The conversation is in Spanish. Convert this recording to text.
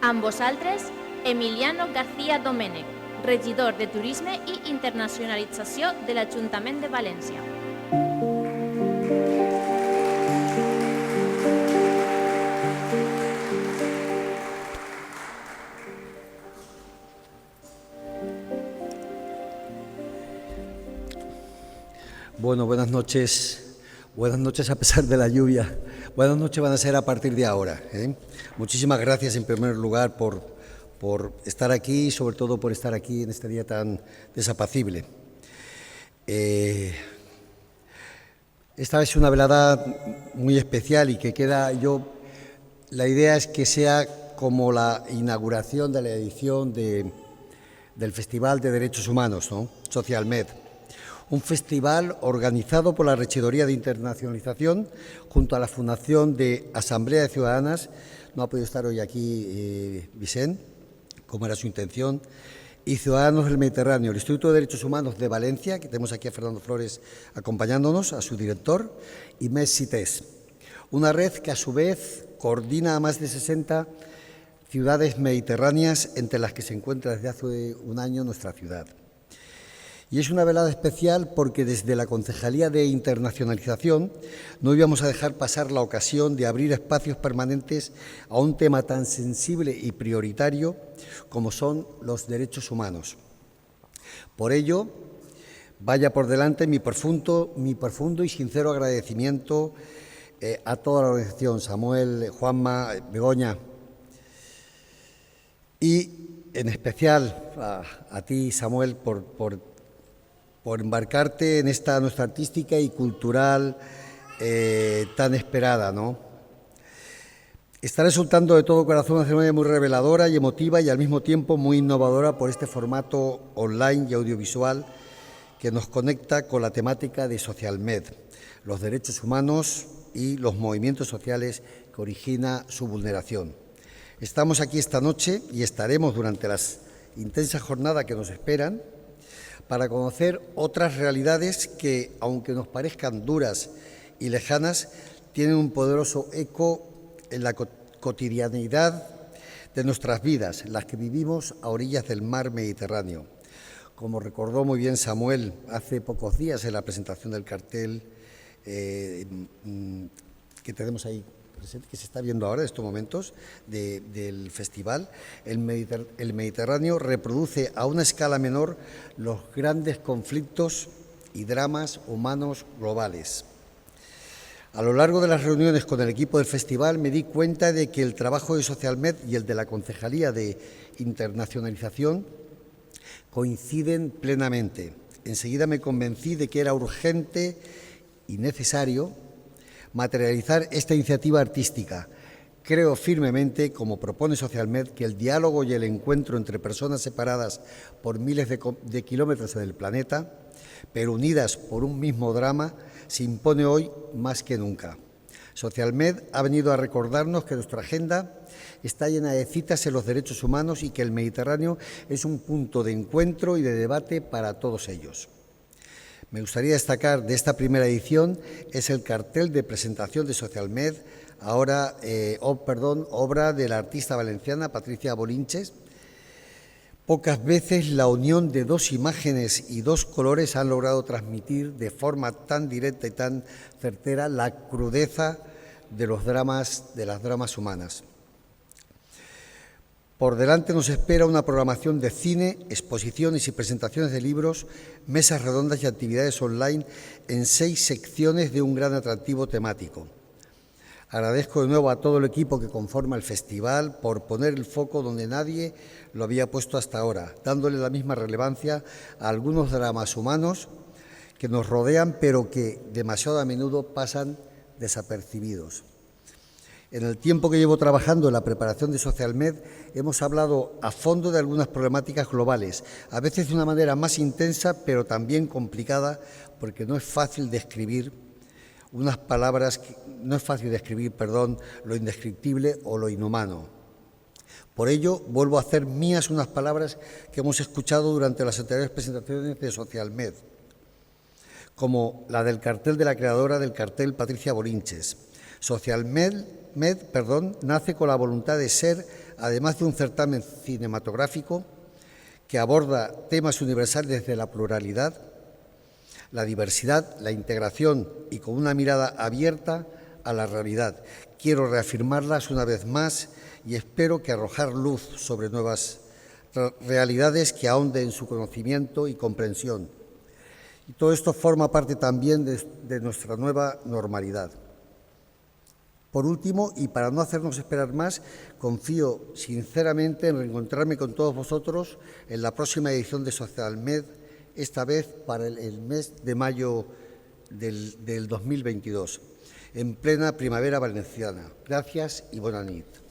Amb vosaltres, Emiliano García Domènech, regidor de Turisme i Internacionalització de l'Ajuntament de València. Bueno, buenas noches a pesar de la lluvia. Buenas noches van a ser a partir de ahora. Muchísimas gracias en primer lugar por estar aquí y sobre todo por estar aquí en este día tan desapacible. Esta es una velada muy especial y que la idea es que sea como la inauguración de la edición del Festival de Derechos Humanos, ¿no? SocialMed. Un festival organizado por la Regidoría de Internacionalización junto a la Fundación de Asamblea de Ciudadanas. No ha podido estar hoy aquí Vicent, como era su intención, y Ciudadanos del Mediterráneo, el Instituto de Derechos Humanos de Valencia, que tenemos aquí a Fernando Flores acompañándonos, a su director, y MES-CITES, una red que a su vez coordina a más de 60 ciudades mediterráneas, entre las que se encuentra desde hace un año nuestra ciudad. Y es una velada especial porque desde la Concejalía de Internacionalización no íbamos a dejar pasar la ocasión de abrir espacios permanentes a un tema tan sensible y prioritario como son los derechos humanos. Por ello, vaya por delante mi profundo y sincero agradecimiento a toda la organización, Samuel, Juanma, Begoña, y en especial a ti, Samuel, por embarcarte en esta nuestra artística y cultural tan esperada, ¿no? Está resultando de todo corazón una ceremonia muy reveladora y emotiva y al mismo tiempo muy innovadora por este formato online y audiovisual que nos conecta con la temática de SocialMed, los derechos humanos y los movimientos sociales que origina su vulneración. Estamos aquí esta noche y estaremos durante las intensas jornadas que nos esperan para conocer otras realidades que, aunque nos parezcan duras y lejanas, tienen un poderoso eco en la cotidianeidad de nuestras vidas, las que vivimos a orillas del mar Mediterráneo. Como recordó muy bien Samuel hace pocos días en la presentación del cartel que tenemos ahí presente, que se está viendo ahora en estos momentos del festival, el Mediterráneo reproduce a una escala menor los grandes conflictos y dramas humanos globales. A lo largo de las reuniones con el equipo del festival me di cuenta de que el trabajo de SocialMed y el de la Concejalía de Internacionalización coinciden plenamente. Enseguida me convencí de que era urgente y necesario materializar esta iniciativa artística. Creo firmemente, como propone SocialMed, que el diálogo y el encuentro entre personas separadas por miles de kilómetros en el planeta, pero unidas por un mismo drama, se impone hoy más que nunca. SocialMed ha venido a recordarnos que nuestra agenda está llena de citas en los derechos humanos y que el Mediterráneo es un punto de encuentro y de debate para todos ellos. Me gustaría destacar de esta primera edición es el cartel de presentación de SocialMed, ahora obra de la artista valenciana Patricia Bolinches. Pocas veces la unión de dos imágenes y dos colores han logrado transmitir de forma tan directa y tan certera la crudeza de las dramas humanas. Por delante nos espera una programación de cine, exposiciones y presentaciones de libros, mesas redondas y actividades online en 6 secciones de un gran atractivo temático. Agradezco de nuevo a todo el equipo que conforma el festival por poner el foco donde nadie lo había puesto hasta ahora, dándole la misma relevancia a algunos dramas humanos que nos rodean, pero que demasiado a menudo pasan desapercibidos. En el tiempo que llevo trabajando en la preparación de SocialMed, hemos hablado a fondo de algunas problemáticas globales, a veces de una manera más intensa, pero también complicada, porque no es fácil describir lo indescriptible o lo inhumano. Por ello, vuelvo a hacer mías unas palabras que hemos escuchado durante las anteriores presentaciones de SocialMed, como la del cartel de la creadora del cartel, Patricia Bolinches. SocialMed nace con la voluntad de ser además de un certamen cinematográfico que aborda temas universales desde la pluralidad, la diversidad, la integración y con una mirada abierta a la realidad. Quiero reafirmarlas una vez más y espero que arrojar luz sobre nuevas realidades que ahonden en su conocimiento y comprensión. Y todo esto forma parte también de nuestra nueva normalidad. Por último, y para no hacernos esperar más, confío sinceramente en reencontrarme con todos vosotros en la próxima edición de Socialmed, esta vez para el mes de mayo del 2022, en plena primavera valenciana. Gracias y bona nit.